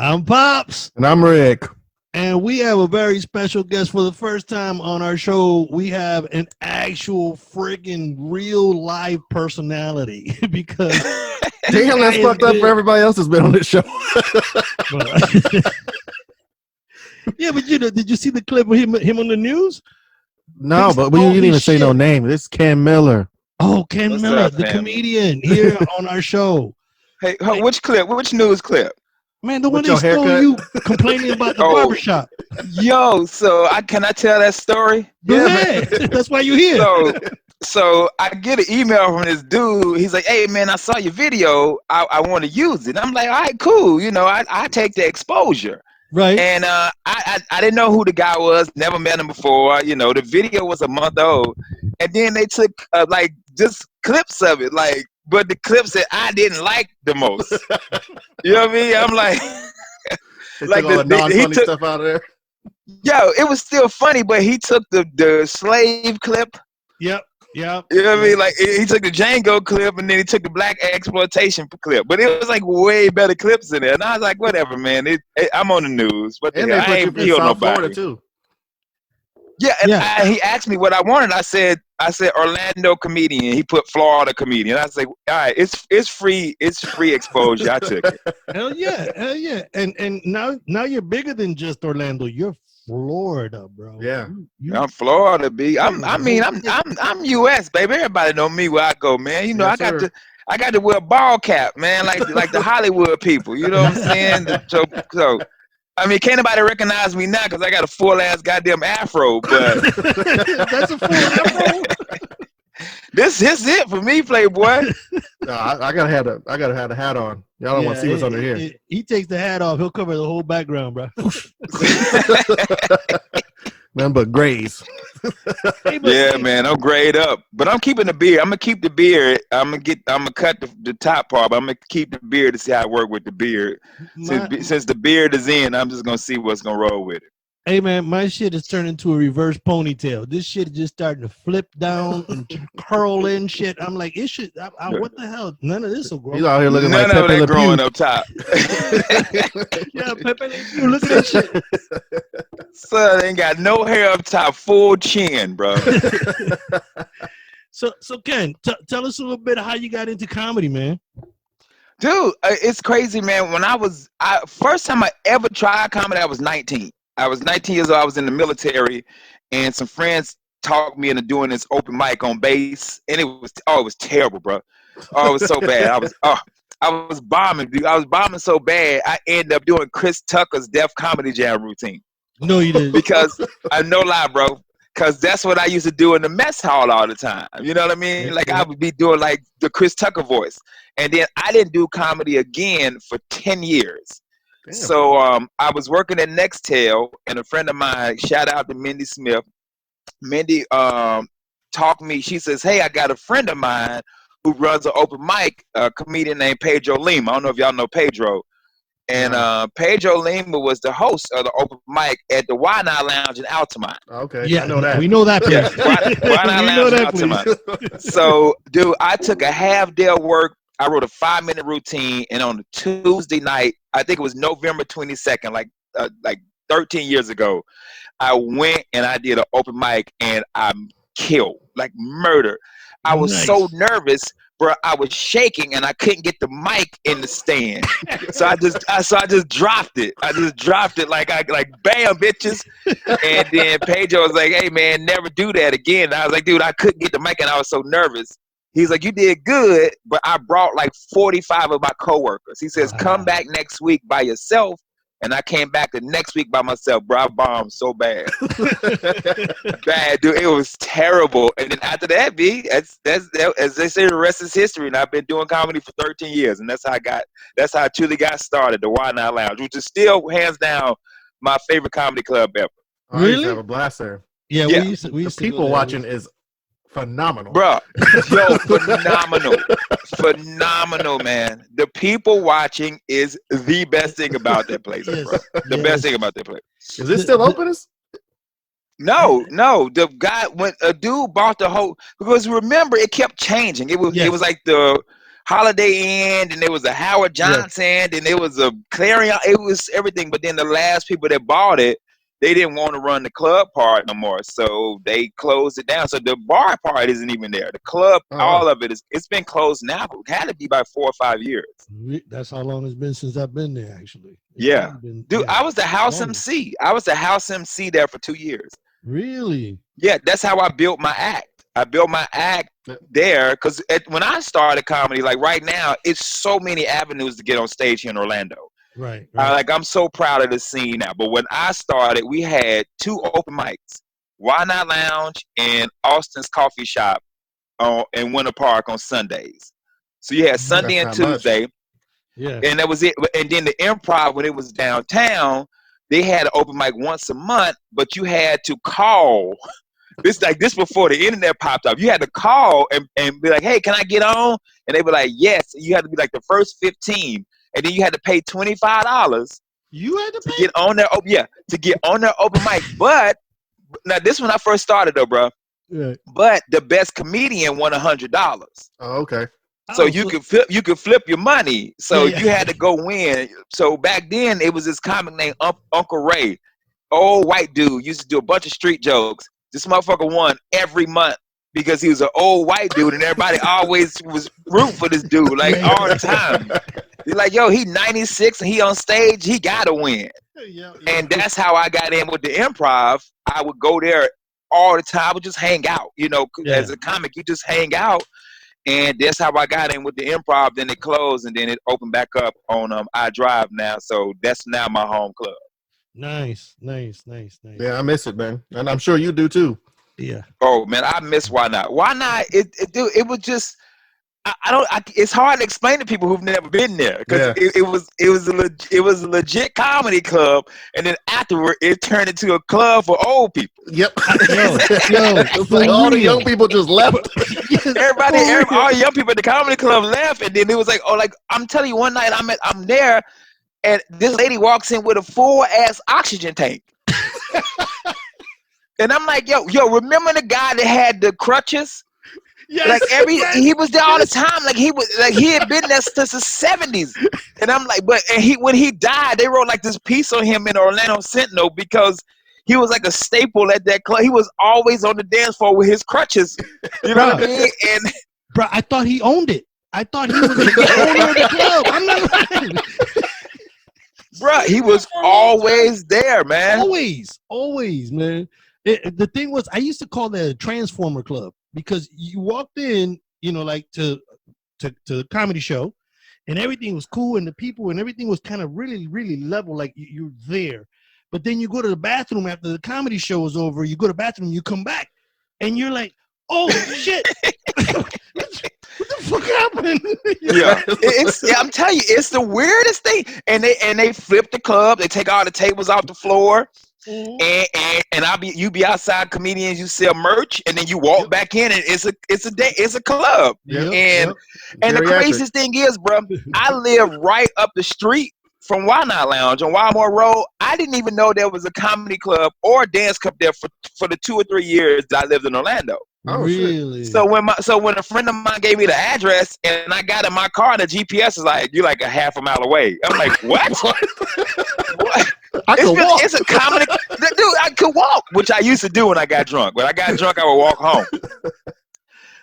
I'm Pops. And I'm Rick. And we have a very special guest for the first time on our show. We have an actual friggin' real live personality because damn, that's fucked up for everybody else that's been on this show. Yeah, but did you see the clip of him on the news? No, but you didn't even say no name. This is Ken Miller. Oh, Ken Miller, the comedian here on our show. Hey, which clip? Which news clip? Man, the one they stole you complaining about the barbershop. Yo, so can I tell that story? Go ahead. That's why you're here. So I get an email from this dude. He's like, "Hey man, I saw your video. I want to use it." And I'm like, "All right, cool. You know, I take the exposure." Right. And I didn't know who the guy was. Never met him before. You know, the video was a month old, and then they took like just clips of it, like. But the clips that I didn't like the most, you know what I mean? I'm like, like all the non-funny stuff out of there. Yo, it was still funny, but he took the slave clip. Yep. You know what I mean? Like he took the Django clip and then he took the black exploitation clip. But it was like way better clips in there. And I was like, whatever, man. I'm on the news. But and I ain't feel nobody. Florida too. Yeah, and he asked me what I wanted. I said Orlando comedian. He put Florida comedian. I was like, all right, it's free exposure. I took it. Hell yeah. And now you're bigger than just Orlando. You're Florida, bro. Yeah. I'm Florida, B. I'm US, baby. Everybody know me where I go, man. You know, yes, I got to wear a ball cap, man, like the Hollywood people. You know what I'm saying? So I mean, can't nobody recognize me now because I got a full-ass goddamn afro, but... That's a full afro? This is it for me, Playboy. No, I gotta have the hat on. Y'all don't want to see what's under here. He takes the hat off, he'll cover the whole background, bro. Nothing but grays. Yeah, man, I'm grayed up, but I'm keeping the beard. I'm gonna keep the beard. I'm gonna cut the top part, but I'm gonna keep the beard to see how I work with the beard. Since the beard is in, I'm just gonna see what's gonna roll with it. Hey man, my shit has turned into a reverse ponytail. This shit is just starting to flip down and curl in shit. I'm like, it should. What the hell? None of this will grow. He's out here looking like Pepe Le Pew. Growing up top. Yeah, Pepe Le Pew. Look at that shit. Son, ain't got no hair up top, full chin, bro. So Ken, tell us a little bit of how you got into comedy, man. Dude, it's crazy, man. When first time I ever tried comedy, I was 19. I was 19 years old. I was in the military, and some friends talked me into doing this open mic on base, and it was terrible, bro. Oh, it was so bad. I was bombing, dude. I was bombing so bad. I ended up doing Chris Tucker's Def Comedy Jam routine. No, you didn't. Because no lie, bro. Because that's what I used to do in the mess hall all the time. You know what I mean? Like I would be doing like the Chris Tucker voice, and then I didn't do comedy again for 10 years. Damn. So I was working at Nextel, and a friend of mine, shout out to Mindy Smith. Mindy talked me. She says, "Hey, I got a friend of mine who runs an open mic, a comedian named Pedro Lima. I don't know if y'all know Pedro." And Pedro Lima was the host of the open mic at the Why Not Lounge in Altamont. Okay, yeah, I know that. We know that place. Yeah, Why Not Lounge in Altamont. So, dude, I took a half day of work. I wrote a 5-minute routine, and on a Tuesday night, I think it was November 22nd, like 13 years ago, I went and I did an open mic, and I killed, like murder. I was so nervous, bro. I was shaking, and I couldn't get the mic in the stand, so I just dropped it. I just dropped it like bam, bitches. And then Pedro was like, "Hey, man, never do that again." And I was like, "Dude, I couldn't get the mic, and I was so nervous." He's like, "You did good, but I brought like 45 of my coworkers." He says, "Come back next week by yourself." And I came back the next week by myself, bro. I bombed so bad. Bad, dude. It was terrible. And then after that, B, as they say, the rest is history. And I've been doing comedy for 13 years. And that's how I truly got started, the Why Not Lounge, which is still hands down my favorite comedy club ever. Oh, really? I used to have a blast there. Yeah. We used to people watching is phenomenal. Bro, yo, phenomenal, man. The people watching is the best thing about that place, bro. The best thing about that place. Is it still open? No. The guy, when a dude bought the whole, because remember, it kept changing. It was like the Holiday Inn, and there was a Howard Johnson, and there was a Clarion. It was everything. But then the last people that bought it, they didn't want to run the club part no more, so they closed it down. So the bar part isn't even there. The club, all of it's been closed now. But it had to be about 4 or 5 years. That's how long it's been since I've been there, actually. Dude, I was the house MC. I was the house MC there for 2 years. Really? Yeah, that's how I built my act. I built my act there because when I started comedy, like right now, it's so many avenues to get on stage here in Orlando. Right. Like I'm so proud of the scene now. But when I started, we had 2 open mics, Why Not Lounge and Austin's Coffee Shop in Winter Park on Sundays. So you had Sunday and Tuesday. Yeah. And that was it. And then the Improv, when it was downtown, they had an open mic once a month, but you had to call. This before the internet popped up. You had to call and be like, hey, can I get on? And they were like, yes. You had to be like the first 15. And then you had to pay $25. You had to get on their to get on their open mic. But now this when I first started though, bro. Yeah. But the best comedian won $100. Oh, okay. So you could flip your money. So you had to go win. So back then it was this comic named Uncle Ray, old white dude, used to do a bunch of street jokes. This motherfucker won every month because he was an old white dude, and everybody always was rooting for this dude, like all the time. He's like, yo, he 96 and he on stage, he gotta win. And that's how I got in with the Improv. I would go there all the time. I would just hang out, as a comic, you just hang out. And that's how I got in with the Improv. Then it closed, and then it opened back up on I Drive now. So that's now my home club. Nice. Yeah, I miss it, man, and I'm sure you do too. Yeah. Oh man, I miss Why Not. Why Not? It was just. It's hard to explain to people who've never been there because it was a legit comedy club, and then afterward it turned into a club for old people. Yep. All the young people just left. All young people at the comedy club left, and then it was like, I'm telling you, one night I'm there, and this lady walks in with a full ass oxygen tank, and I'm like, yo, remember the guy that had the crutches? Yes, he was there all the time. He had been there since the 70s. And I'm like, when he died, they wrote like this piece on him in Orlando Sentinel because he was like a staple at that club. He was always on the dance floor with his crutches. You know what I mean? And bro, I thought he owned it. I thought he was the owner of the club. I'm not lying. Bro, he was always there, man. Always, man. The thing was, I used to call that a Transformer Club. Because you walked in, to the comedy show, and everything was cool, and the people and everything was kind of really, really level, like you're there. But then you go to the bathroom after the comedy show is over. You go to the bathroom, you come back, and you're like, "Oh shit, what the fuck happened?" I'm telling you, it's the weirdest thing. And they flip the club. They take all the tables off the floor. And you be outside, comedians, you sell merch, and then you walk back in, and it's a club. And the craziest thing is, bro, I live right up the street from Why Not Lounge on Wildmore Road. I didn't even know there was a comedy club or a dance club there for the 2 or 3 years that I lived in Orlando. Oh, really? So when a friend of mine gave me the address and I got in my car, the GPS is like, you're like a half a mile away. I'm like, what? What? It's a comedy. Dude, I could walk, which I used to do when I got drunk. When I got drunk, I would walk home.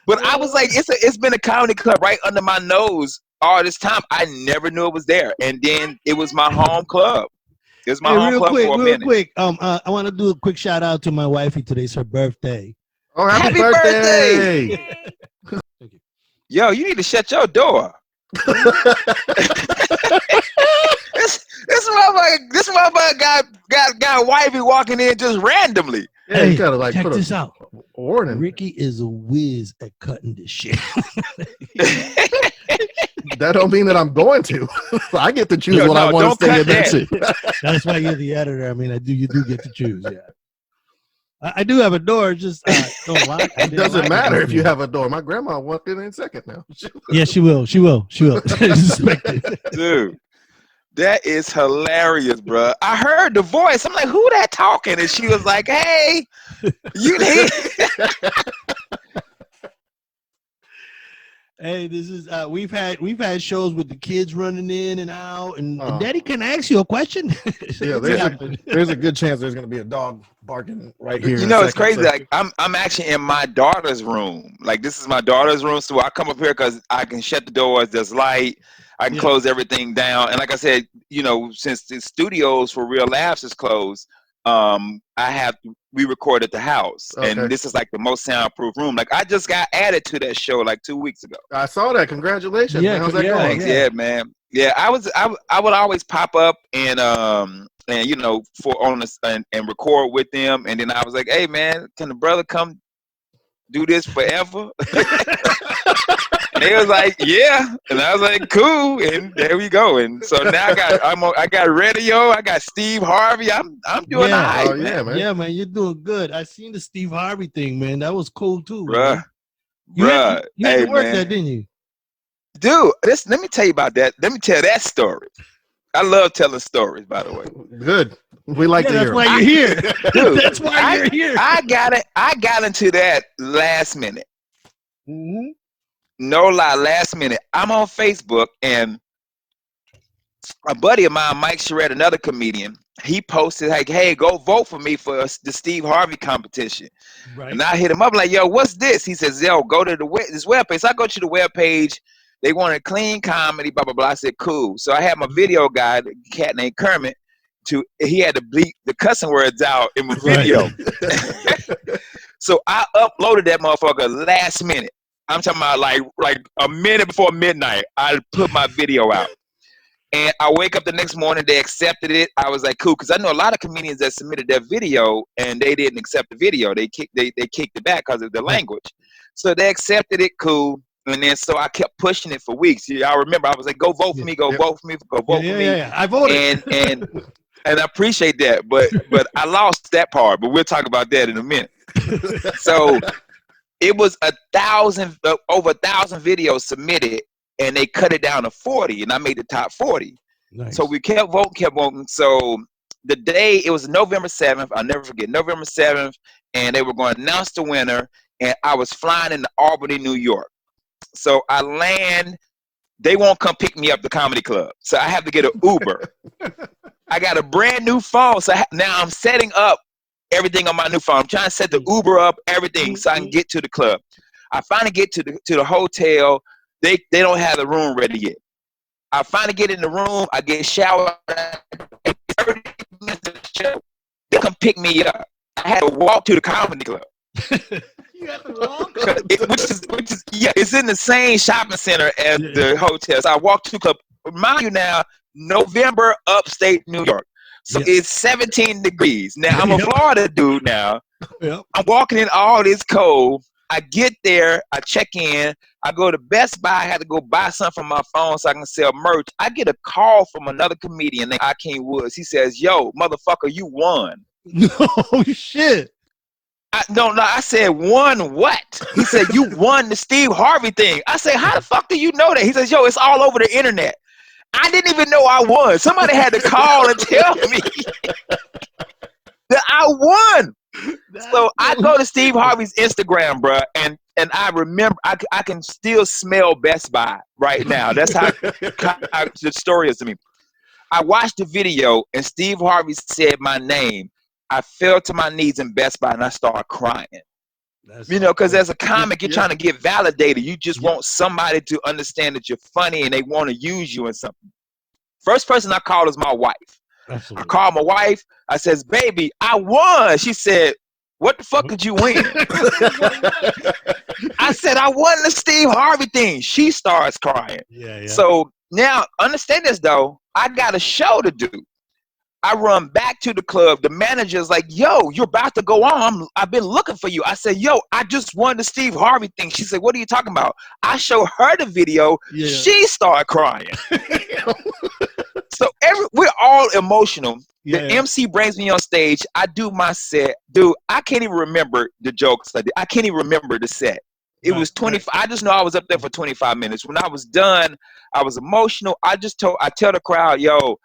But I was like, it's been a comedy club right under my nose all this time. I never knew it was there. And then it was my home club. It was my home club for a minute. Real quick, I want to do a quick shout out to my wifey. Today's her birthday. Oh, happy birthday! Thank you. Yo, you need to shut your door. This motherfucker got wifey walking in just randomly. Yeah, you gotta like check this out. Warning. Ricky is a whiz at cutting this shit. That don't mean that I'm going to. I get to choose what I want to stay in that shit. That's why you're the editor. I mean, you do get to choose. Yeah. I do have a door, just don't lock. It doesn't matter if you have a door. My grandma walked in a second now. Yeah, she will. Dude, that is hilarious, bro. I heard the voice. I'm like, who that talking? And she was like, hey, you need. Hey, this is we've had shows with the kids running in and out, and Daddy can ask you a question. Yeah, there's a good chance there's gonna be a dog barking right here. You know, it's crazy. So. Like I'm actually in my daughter's room. Like this is my daughter's room, so I come up here because I can shut the doors. There's light. I can close everything down. And like I said, you know, since the studios for Real Laughs is closed, we record at the house, and this is like the most soundproof room. Like I just got added to that show like 2 weeks ago. I saw that. Congratulations. Yeah, man. How's that going? Thanks. Yeah, man. Yeah, I would always pop up and you know and record with them, and then I was like, hey man, can the brother come do this forever? And they was like, yeah, and I was like, cool, and there we go. And so now I got radio, I got Steve Harvey. I'm doing all right, man. Yeah, man, you're doing good. I seen the Steve Harvey thing, man. That was cool too, bruh. You had to work that, didn't you? Dude, let me tell you about that. Let me tell that story. I love telling stories, by the way. Good. We like to hear. That's why you're here. Dude, that's why you're here. I got into that last minute. Mm-hmm. No lie, last minute. I'm on Facebook, and a buddy of mine, Mike Charette, another comedian, he posted like, hey, go vote for me for the Steve Harvey competition. Right. And I hit him up like, yo, what's this? He says, yo, go to this webpage. So I go to the webpage. They wanted clean comedy, blah, blah, blah. I said, cool. So I had my video guy, a cat named Kermit, he had to bleep the cussing words out in my video. So I uploaded that motherfucker last minute. I'm talking about like a minute before midnight. I put my video out. And I wake up the next morning, they accepted it. I was like, cool, because I know a lot of comedians that submitted their video and they didn't accept the video. They kicked it back because of the language. So they accepted it, cool. And then so I kept pushing it for weeks. I remember I was like, go vote for me, go vote for me, go vote for me. Yeah, I voted. And I appreciate that, but I lost that part. But we'll talk about that in a minute. So it was over 1,000 videos submitted, and they cut it down to 40, and I made the top 40. Nice. So we kept voting. So the day, it was November 7th, I'll never forget, November 7th, and they were going to announce the winner, and I was flying into Albany, New York. So I land, they won't come pick me up at the comedy club. So I have to get an Uber. I got a brand new phone, so now I'm setting up everything on my new phone. I'm trying to set the Uber up, everything, so I can get to the club. I finally get to the hotel. They don't have the room ready yet. I finally get in the room. I get showered. 30 minutes of the show, they come pick me up. I had to walk to the comedy club. You have to walk? which is it's in the same shopping center as the hotel. So I walked to the club. Mind you now, November, upstate New York. So it's 17 degrees. Now, I'm a Florida dude now. Yep. I'm walking in all this cold. I get there. I check in. I go to Best Buy. I had to go buy something from my phone so I can sell merch. I get a call from another comedian named Akeem Woods. He says, yo, motherfucker, you won. No shit. No, I said, won what? He said, you won the Steve Harvey thing. I said, how the fuck do you know that? He says, yo, it's all over the internet. I didn't even know I won. Somebody had to call and tell me that I won. So I go to Steve Harvey's Instagram, bro, and I remember I can still smell Best Buy right now. That's how the story is to me. I watched the video, and Steve Harvey said my name. I fell to my knees in Best Buy, and I started crying. Because as a comic, you're trying to get validated. You just want somebody to understand that you're funny, and they want to use you in something. First person I called is my wife. Absolutely. I called my wife. I says, baby, I won. She said, what the fuck did you win? I said, I won the Steve Harvey thing. She starts crying. Yeah. So now, understand this, though. I got a show to do. I run back to the club. The manager's like, yo, you're about to go on. I've been looking for you. I said, yo, I just won the Steve Harvey thing. She said, what are you talking about? I show her the video. Yeah. She started crying. So we're all emotional. The MC brings me on stage. I do my set. Dude, I can't even remember the jokes. I can't even remember the set. It was 25. I just know I was up there for 25 minutes. When I was done, I was emotional. I tell the crowd, yo,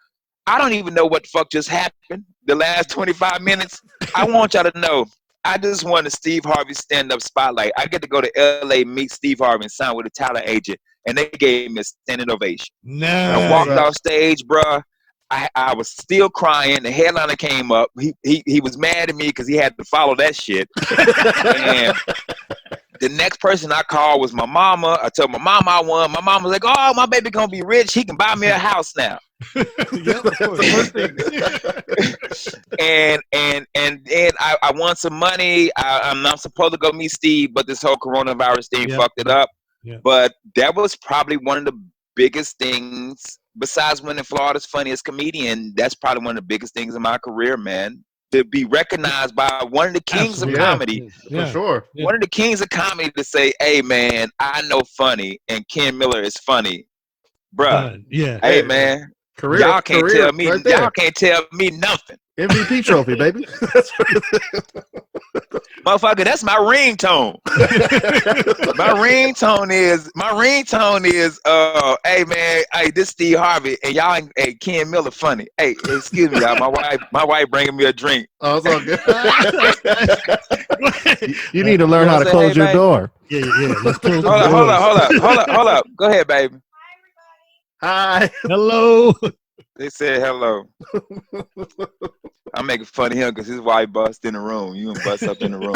I don't even know what the fuck just happened the last 25 minutes. I want y'all to know I just won the Steve Harvey stand-up spotlight. I get to go to L.A. meet Steve Harvey and sign with a talent agent, and they gave me a standing ovation. Nice. I walked off stage, bruh. I was still crying. The headliner came up. He was mad at me because he had to follow that shit. And the next person I called was my mama. I told my mama I won. My mama was like, "Oh, my baby gonna be rich. He can buy me a house now." Yep, of course. and then I won some money. I'm not supposed to go meet Steve, but this whole coronavirus thing fucked it up. Yep. But that was probably one of the biggest things, besides winning Florida's Funniest Comedian. That's probably one of the biggest things in my career, man. To be recognized by one of the kings of comedy. For sure. One of the kings of comedy to say, "Hey, man, I know funny, and Ken Miller is funny." Bruh. Yeah. Hey, man. Career, y'all can't tell me. Right y'all can't tell me nothing. MVP trophy, baby. Motherfucker, that's my ringtone. My ringtone is hey man, hey, this Steve Harvey and y'all ain't, hey, Ken Miller funny. Hey, excuse me, y'all. My wife bringing me a drink. Oh, it's all good. You need to learn how to close your door. Yeah. Let's close hold up. Go ahead, baby. Hi. Hello. They said hello. I'm making fun of him because his wife bust in the room. You can bust up in the room.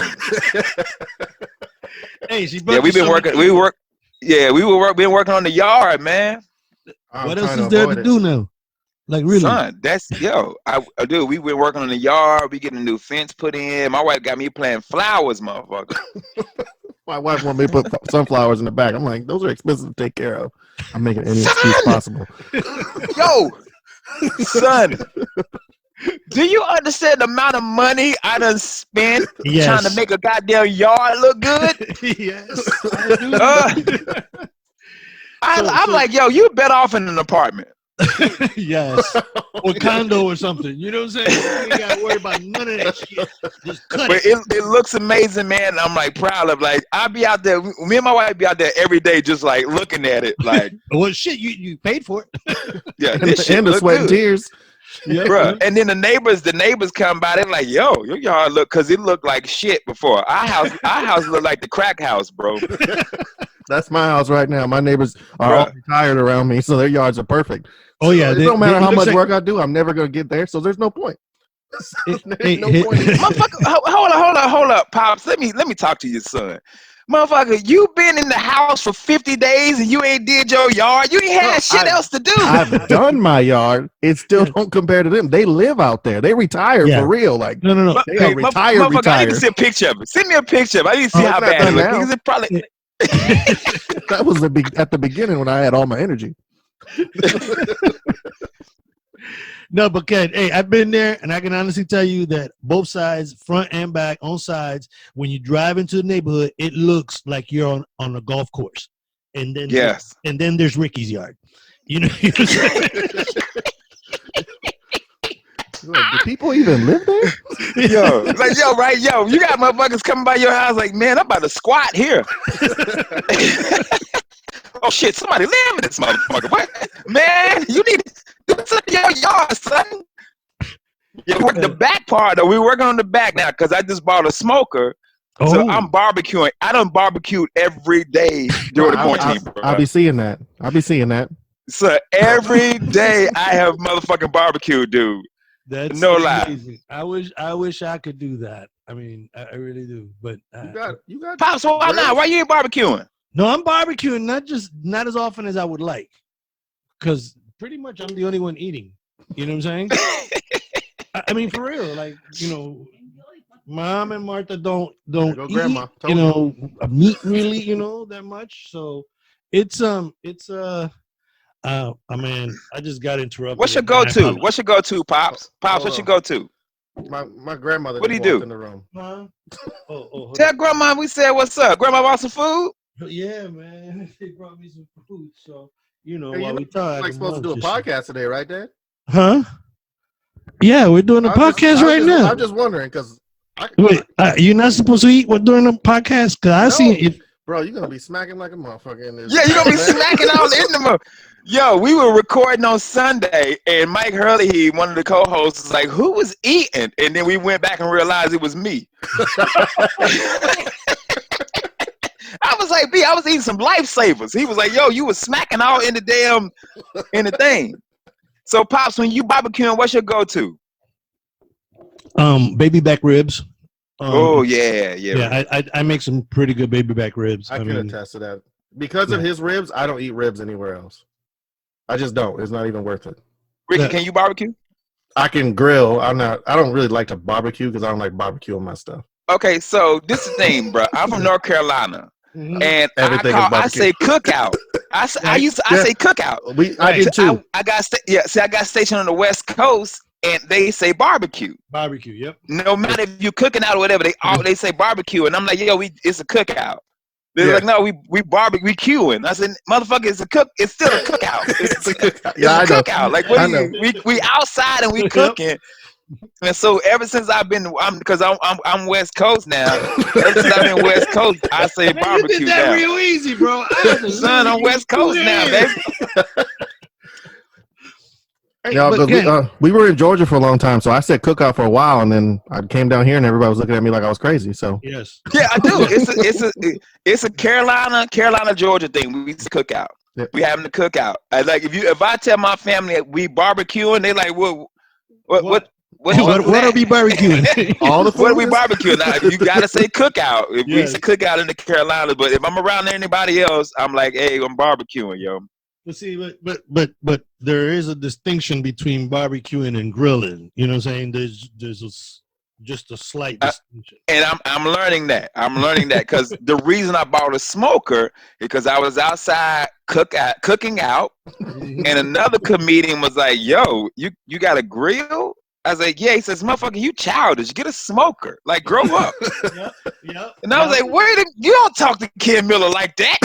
Hey, she we've been working. Been working on the yard, man. What else is there to do now? Like really? Son, that's I do. We've been working on the yard. We getting a new fence put in. My wife got me planting flowers, motherfucker. My wife wanted me to put sunflowers in the back. I'm like, those are expensive to take care of. I'm making any excuse possible. Yo, son, do you understand the amount of money I done spent trying to make a goddamn yard look good? Yes, I do. I'm like, yo, you better off in an apartment. Yes, or condo or something. You know what I'm saying? You ain't got to worry about none of that shit. Just cut but it looks amazing, man. I'm like proud of. Like I be out there. Me and my wife be out there every day, just like looking at it. Like, well, shit, you paid for it. Yeah, this shit and the sweat and tears. Yeah, bro. And then the neighbors come by. They're like, yo, your yard look, because it looked like shit before. Our house looked like the crack house, bro. That's my house right now. My neighbors are all retired around me, so their yards are perfect. Oh yeah, it don't matter how much work I do. I'm never gonna get there, so there's no point. There's no point. Motherfucker, hold up, pops. Let me talk to your son. Motherfucker, you been in the house for 50 days and you ain't did your yard. You ain't had shit else to do. I've done my yard. It still don't compare to them. They live out there. They retired for real. Like no. They are retired. I need to see a picture of it. Send me a picture of it. I need to see how bad it looks. Because it probably that was at the beginning when I had all my energy. No, but Ken, hey, I've been there, and I can honestly tell you that both sides, front and back, on sides, when you drive into the neighborhood, it looks like you're on a golf course. And then and then there's Ricky's yard. You know. Like, do people even live there? Yo, you got motherfuckers coming by your house like, man, I'm about to squat here. Oh shit, somebody live in this motherfucker. What? Man, you need to do something in your yard, son. The back part, though, we're working on the back now because I just bought a smoker. Oh. So I'm barbecuing. I done barbecued every day during the quarantine, bro. I'll be seeing that. So every day I have motherfucking barbecue, dude. That's no amazing. Lie. I wish I could do that. I mean, I really do. But you got Pops, why not? Why you ain't barbecuing? No, I'm barbecuing not as often as I would like, because pretty much I'm the only one eating. You know what I'm saying? I mean, for real, like, you know, Mom and Martha don't eat, Grandma. Meat really, that much. So it's I mean, I just got interrupted. What's your go-to? What's your go-to, Pops? Pops, what's your go-to? My grandmother. What do you do? In the room. Huh? Tell Grandma we said what's up. Grandma bought some food. Yeah, man. They brought me some food, so while we talk. You're like supposed to do a podcast today, right, Dad? Huh? Yeah, we're doing a podcast right now. I'm just wondering because wait, you're not supposed to eat during the podcast? Because I see it. Bro, you're gonna be smacking like a motherfucker in this. Yeah, you're gonna be smacking all in the mouth. Yo, we were recording on Sunday, and Mike Hurley, one of the co-hosts, was like, "Who was eating?" And then we went back and realized it was me. I was like, "B, I was eating some lifesavers." He was like, "Yo, you was smacking all in the thing." So, Pops, when you barbecuing, what's your go-to? Baby back ribs. Yeah. I make some pretty good baby back ribs. I can attest to that. Because of his ribs, I don't eat ribs anywhere else. I just don't. It's not even worth it. Ricky, can you barbecue? I can grill. I don't really like to barbecue because I don't like barbecue on my stuff. Okay, so this is the thing, bro. I'm from North Carolina, and I say cookout. I say cookout. I did too. I got stationed on the West Coast, and they say barbecue. Barbecue, yep. No matter if you're cooking out or whatever, they say barbecue, and I'm like, yo, it's a cookout. They're like, no, we barbecue, we queuing. I said, motherfucker, it's still a cookout. It's a cookout. Yeah, it's a cookout. Like we outside and we cooking. And so ever since because I'm West Coast now. Ever since I've been West Coast, I say barbecue. You did that real easy, bro. Son, I'm West Coast now, baby. Yeah, we were in Georgia for a long time, so I said cookout for a while, and then I came down here, and everybody was looking at me like I was crazy. So yes, yeah, I do. It's a Carolina, Georgia thing. We cookout. Yeah. We having the cookout. If I tell my family that we barbecuing, they like, what are we barbecuing? All the food. What are we barbecuing? Now, you gotta say cookout. If we say cookout in the Carolinas, but if I'm around anybody else, I'm like, hey, I'm barbecuing, yo. But see, but there is a distinction between barbecuing and grilling. You know what I'm saying? There's just a slight distinction. And I'm learning that. Because the reason I bought a smoker is because I was outside cooking out, and another comedian was like, "Yo, you got a grill?" I was like, "Yeah." He says, "Motherfucker, you childish. Get a smoker. Like, grow up." Yep. And I was like, you don't talk to Ken Miller like that.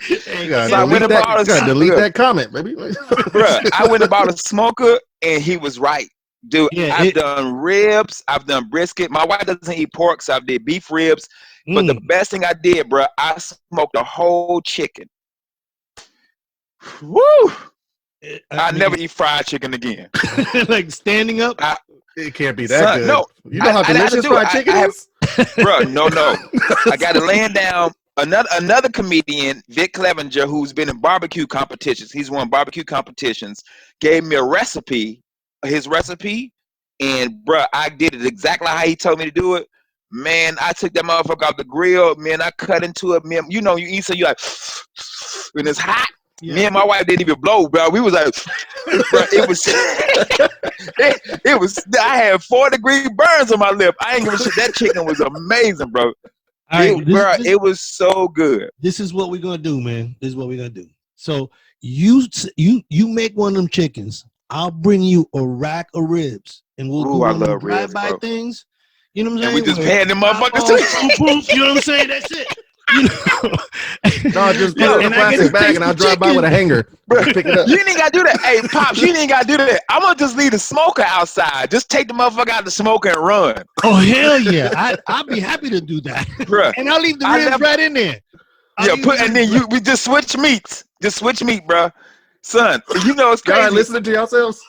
So I went and bought delete that comment, baby. Bruh, I went and bought a smoker, and he was right. Dude, I've done ribs. I've done brisket. My wife doesn't eat pork, so I did beef ribs. But the best thing I did, bruh, I smoked a whole chicken. Woo! I never eat fried chicken again. Like standing up? It can't be that good. No. You know how delicious fried chicken is? Bruh, no. I got it laying down. Another comedian, Vic Clevenger, who's been in barbecue competitions, he's won barbecue competitions, gave me his recipe, and bruh, I did it exactly how he told me to do it. Man, I took that motherfucker off the grill, man, I cut into it, man. You know, you eat so you like, when it's hot. Yeah. Me and my wife didn't even blow, bro. We was like, bro, it was, I had 4-degree burns on my lip. I ain't giving shit. That chicken was amazing, bro. It was so good. This is what we're gonna do, man. This is what we're gonna do. So you make one of them chickens. I'll bring you a rack of ribs, and we'll do drive-by things. You know what I'm saying? And we just paying them motherfuckers too. You know what I'm saying? That's it. You know? No, just put it in a plastic bag, and I'll drive by with a hanger. Pick it up. You ain't gotta do that. Hey, Pops, you ain't gotta do that. I'm gonna just leave the smoker outside. Just take the motherfucker out the smoker and run. Oh hell yeah! I'll be happy to do that. Bruh, and I'll leave the ribs right in there. We just switch meats. Just switch meat, bro. Son, you know it's crazy. Y'all listening to yourselves?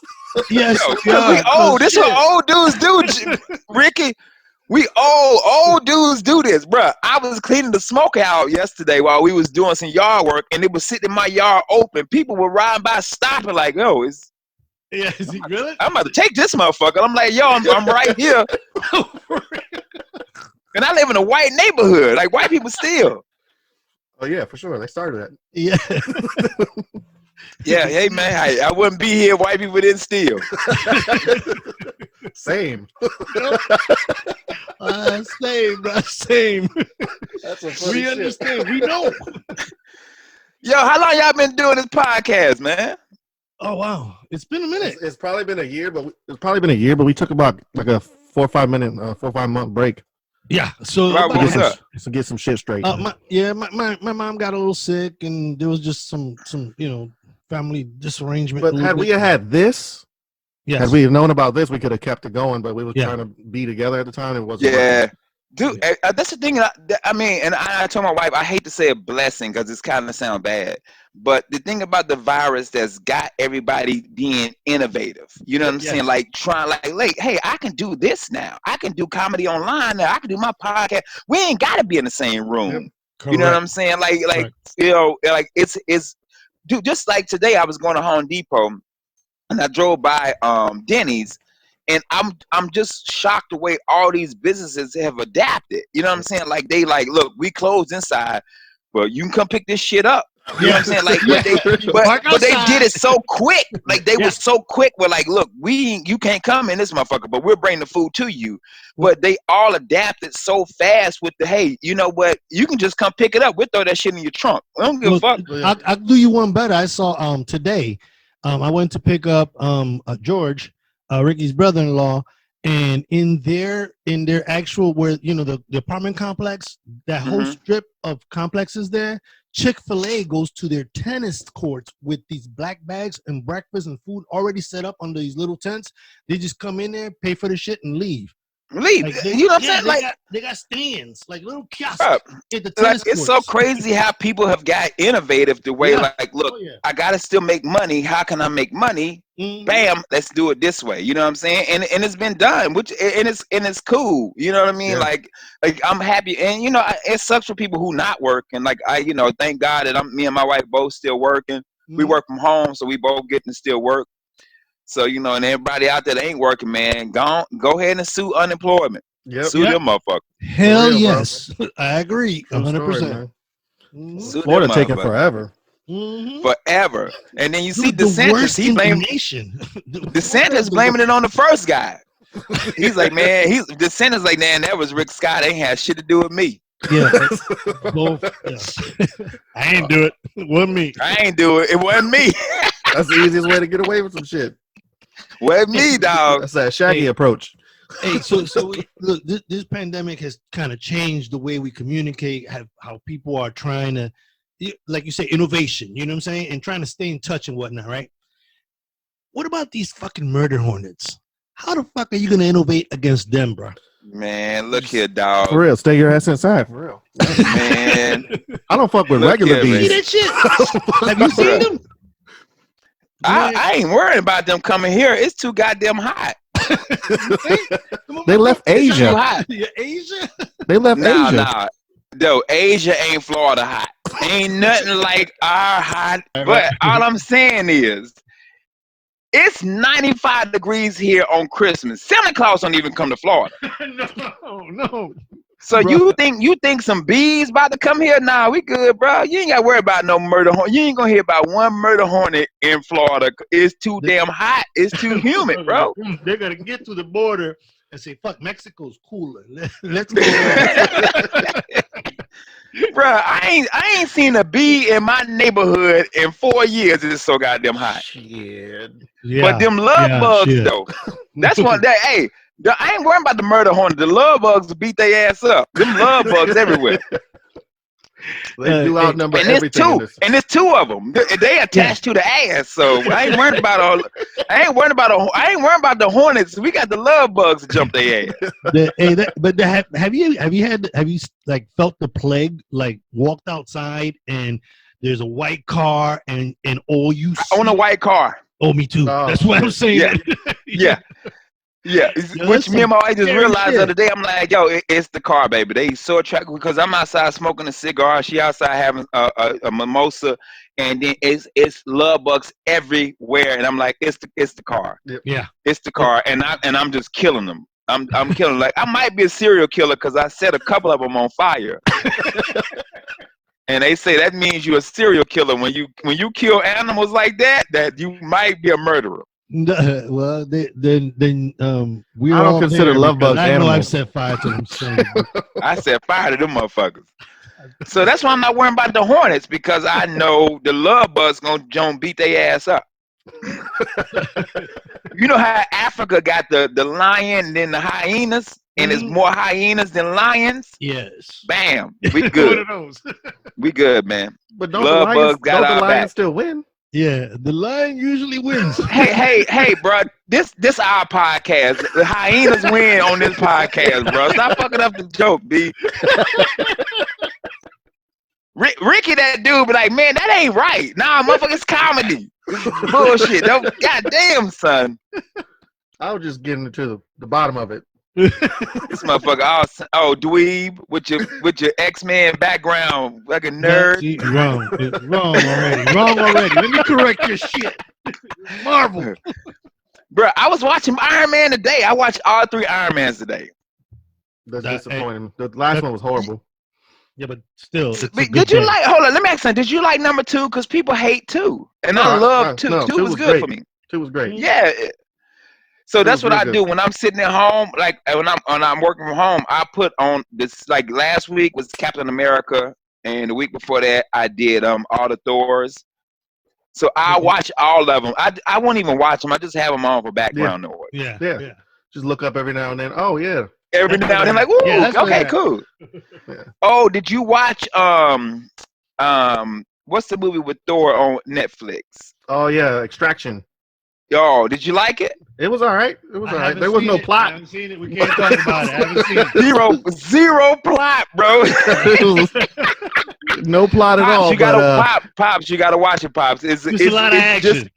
Yes. We old. This what old dudes do, Ricky. We old dudes do this, bro. I was cleaning the smoker out yesterday while we was doing some yard work, and it was sitting in my yard open. People were riding by, stopping like, "Yo, is he really? I'm about to take this motherfucker." I'm like, "Yo, I'm right here," and I live in a white neighborhood. Like white people steal. Oh yeah, for sure. They started that. Yeah. Yeah, hey man, I wouldn't be here if white people didn't steal. Same. Same, bro. Same. That's a funny We understand. We know. Yo, how long y'all been doing this podcast, man? Oh wow, it's been a minute. It's probably been a year, but we took about like a 4 or 5 month break. Yeah. So to get some shit straight. My mom got a little sick, and there was just some family disarrangement. But had we had this, had we known about this, we could have kept it going. But we were trying to be together at the time. It wasn't. Yeah. Working. Dude, that's the thing. I mean, and I told my wife, I hate to say a blessing because it's kind of sound bad, but the thing about the virus that's got everybody being innovative. You know what I'm saying? Like trying, like, hey, I can do this now. I can do comedy online now. I can do my podcast. We ain't got to be in the same room. Yep. You know what I'm saying? Like, you know, like it's, dude. Just like today, I was going to Home Depot, and I drove by Denny's. And I'm just shocked the way all these businesses have adapted. You know what I'm saying? Like they look, we closed inside, but you can come pick this shit up. You know what I'm saying? Like, but they did it so quick. Like they were so quick. We're like, look, you can't come in this motherfucker, but we'll bring the food to you. But they all adapted so fast with the, hey, you know what? You can just come pick it up. We'll throw that shit in your trunk. We don't give a fuck. I'll do you one better. I saw today. I went to pick up George. Ricky's brother-in-law, and in their actual, where you know the apartment complex, that whole strip of complexes there, Chick-fil-A goes to their tennis courts with these black bags and breakfast and food already set up under these little tents. They just come in there, pay for the shit, and leave. Like you know what I'm saying? Like they got stands, like little kiosks at the tennis it's so crazy how people have got innovative the way like, look, I gotta still make money. How can I make money? Bam, let's do it this way. You know what I'm saying? And it's been done, which and it's cool. You know what I mean? Yeah. Like I'm happy, and you know it sucks for people who not working. Like you know, thank God that me and my wife both still working. We work from home, so we both get to still work. So, you know, and everybody out there that ain't working, man, go ahead and sue unemployment. Sue them motherfuckers. Hell yes. I agree. 100%. Florida taking forever. Forever. And then you see DeSantis, he blamed DeSantis blaming it on the first guy. He's like, man, DeSantis like, man, that was Rick Scott. Ain't had shit to do with me. Yeah. I ain't do it. It wasn't me. I ain't do it. It wasn't me. That's the easiest way to get away with some shit. With me, dog. That's that Shaggy approach. Hey, so look, this pandemic has kind of changed the way we communicate, how people are trying to, like you say, innovation, you know what I'm saying? And trying to stay in touch and whatnot, right? What about these fucking murder hornets? How the fuck are you going to innovate against them, bro? Man, look here, dog. For real, stay your ass inside, for real. Man. I don't fuck with regular bees. See that shit? Have you seen them? I ain't worried about them coming here. It's too goddamn hot. They left Asia. Asia? They left Asia. Nah. Though Asia ain't Florida hot. Ain't nothing like our hot. But all I'm saying is, it's 95 degrees here on Christmas. Santa Claus don't even come to Florida. No. So bro, you think some bees about to come here? Nah, we good, bro. You ain't got to worry about no murder hornet. You ain't gonna hear about one murder hornet in Florida. It's too damn hot. It's too humid, bro. They're gonna get to the border and say, "Fuck, Mexico's cooler. Let's go." Bro, I ain't seen a bee in my neighborhood in 4 years. It's so goddamn hot. Shit. Yeah, but them love bugs though. That's one that I ain't worrying about the murder hornet. The love bugs beat their ass up. Them love bugs everywhere. They do outnumber everything. And there's two of them. They attached to the ass. So I ain't worried about the hornets. We got the love bugs to jump their ass. Have you like felt the plague? Like walked outside and there's a white car and all you see. I own a white car. Oh, me too. Oh, that's what I'm saying. Yeah. Which me and my wife just realized the other day. I'm like, yo, it's the car, baby. They so attractive because I'm outside smoking a cigar. She outside having a mimosa, and then it's love bugs everywhere. And I'm like, it's the car. Yeah, it's the car, and I'm just killing them. I'm killing them. Like I might be a serial killer because I set a couple of them on fire. And they say that means you're a serial killer when you kill animals like that you might be a murderer. Well, then we I don't consider love bugs animals. I know I've set fire to them. So. I set fire to them motherfuckers. So that's why I'm not worrying about the hornets because I know the love bugs gonna beat their ass up. You know how Africa got the lion and then the hyenas, and there's more hyenas than lions. Yes. Bam. We good. One of those. We good, man. But don't the lions still win? Yeah, the lion usually wins. Hey, bro. This our podcast. The hyenas win on this podcast, bro. Stop fucking up the joke, B. Ricky, that dude, be like, man, that ain't right. Nah, motherfucker, it's comedy. This is bullshit. Goddamn, son. I was just getting to the bottom of it. This motherfucker, dweeb with your X-Men background, like a nerd. Wrong. It's wrong already. Wrong already. Let me correct your shit. Marvel. Bro, I was watching Iron Man today. I watched all 3 Iron Mans today. That's disappointing. The last one was horrible. Yeah, but still. Did you like? Hold on, let me ask you. Did you like number 2? Because people hate 2, and I love 2. No, 2 was good great. for me. 2 was great. Yeah. So that's what I do when I'm sitting at home. Like when I'm working from home, I put on this. Like last week was Captain America, and the week before that I did all the Thors. So I watch all of them. I won't even watch them. I just have them on for background noise. Yeah. Just look up every now and then. Oh yeah. Every now and then, like, ooh, okay, cool. Yeah. Oh, did you watch what's the movie with Thor on Netflix? Oh yeah, Extraction. Yo, did you like it? It was all right. There was no plot. I haven't seen it. We can't talk about it. I haven't seen it. Zero plot, bro. No plot at Pops, all. You gotta Pops. You gotta watch it, Pops. It's a lot of action.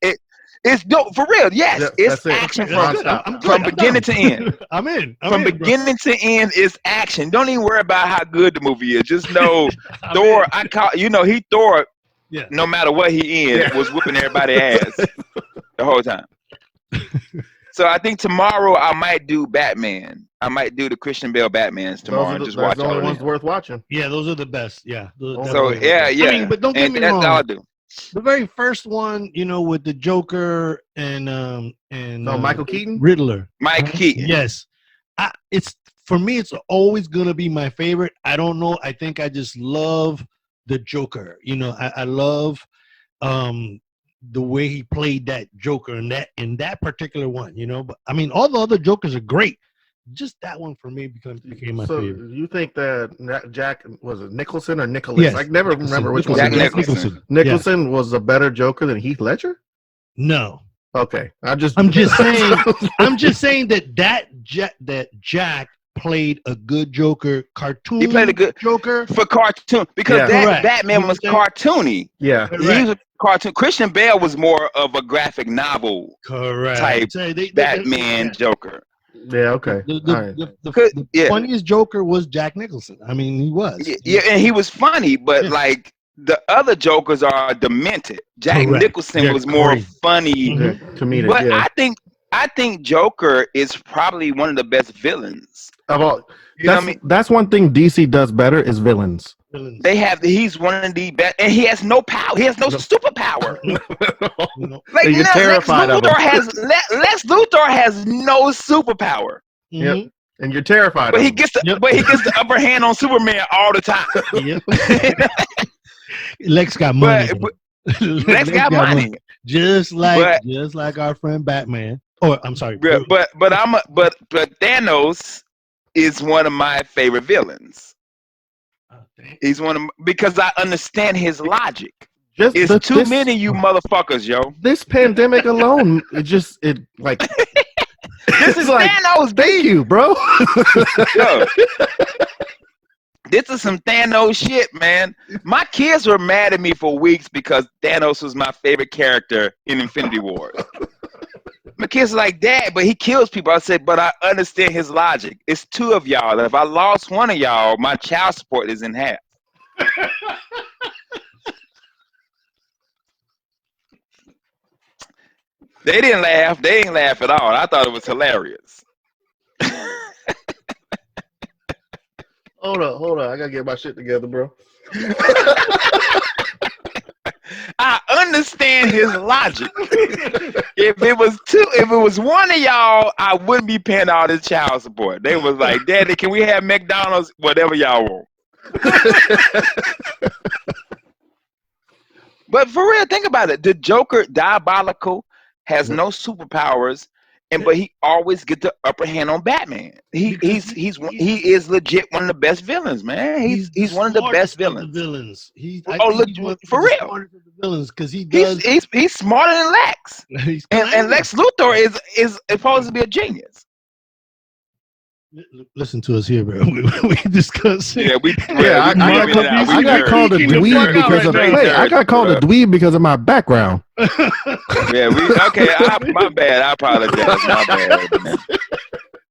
It's dope for real. Yes, it's action from beginning to end. I'm in. From beginning to end, it's action. Don't even worry about how good the movie is. Just know Thor. Thor. Yeah. No matter what he in, was whooping everybody's ass the whole time. So I think tomorrow I might do Batman. I might do the Christian Bale Batmans tomorrow and just watch all. Those are the ones worth watching. Yeah, those are the best. Yeah. So yeah. I mean, but don't get me wrong. That's all I do. The very first one, with the Joker and Michael Keaton, Riddler. Mike Keaton. Yes. It's for me. It's always gonna be my favorite. I don't know. I think I just love the Joker. I love the way he played that Joker in that particular one. But I mean, all the other Jokers are great. Just that one for me became my favorite. So you think that Jack was it Nicholson or Nicholas? Yes. I never remember which one. Jack Nicholson. Nicholson was a better Joker than Heath Ledger? No. Okay. I'm just saying. I'm just saying that Jack played a good Joker. Cartoon. He played a good Joker for cartoon because that Batman was cartoony. Yeah. He was a cartoon. Christian Bale was more of a graphic novel type Batman Joker. Yeah, okay. The funniest Joker was Jack Nicholson. I mean, he was. Yeah, and he was funny, but like the other Jokers are demented. Jack Nicholson was more funny, comedic. But I think Joker is probably one of the best villains. That's one thing DC does better is villains. He's one of the best, and he has no power. He has no superpower. Like you're terrified of him. Lex Luthor has no superpower. Yep. And you're terrified. But he gets the upper hand on Superman all the time. Lex got money. Lex got money. Just like our friend Batman. Oh, I'm sorry. But Thanos is one of my favorite villains. He's because I understand his logic. It's too many you motherfuckers, yo. This pandemic alone, this is like Thanos. Thank you, bro. Yo, this is some Thanos shit, man. My kids were mad at me for weeks because Thanos was my favorite character in Infinity War. My kids are like, Dad, but he kills people. I said, but I understand his logic. It's 2 of y'all. If I lost one of y'all, my child support is in half. They didn't laugh. They didn't laugh at all. I thought it was hilarious. Hold on. I gotta get my shit together, bro. I understand his logic. If it was one of y'all, I wouldn't be paying all this child support. They was like, Daddy, can we have McDonald's? Whatever y'all want. But for real, think about it. The Joker, Diabolical, has no superpowers, but he always get the upper hand on Batman. He is legit one of the best villains, man. He's one of the best villains. For real. Of the villains because he's smarter than Lex. and Lex Luthor is supposed to be a genius. Listen to us here, bro. We discuss. Yeah, I got called a dweeb because of. Wait, I got called a dweeb because of my background. Yeah, my bad. I apologize. My bad. Man.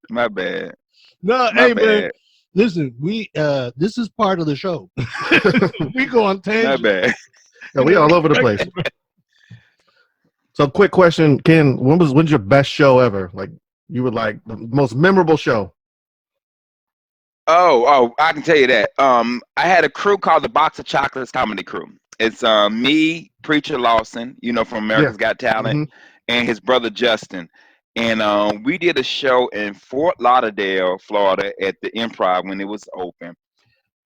My bad. No, hey man. Listen, this is part of the show. We go on tangent. My bad. Yeah, we all over the place. So, quick question, Ken. When's your best show ever? Like, you would like the most memorable show? Oh, I can tell you that. I had a crew called the Box of Chocolates Comedy Crew. It's me, Preacher Lawson, from America's Got Talent, and his brother Justin. And we did a show in Fort Lauderdale, Florida, at the Improv when it was open.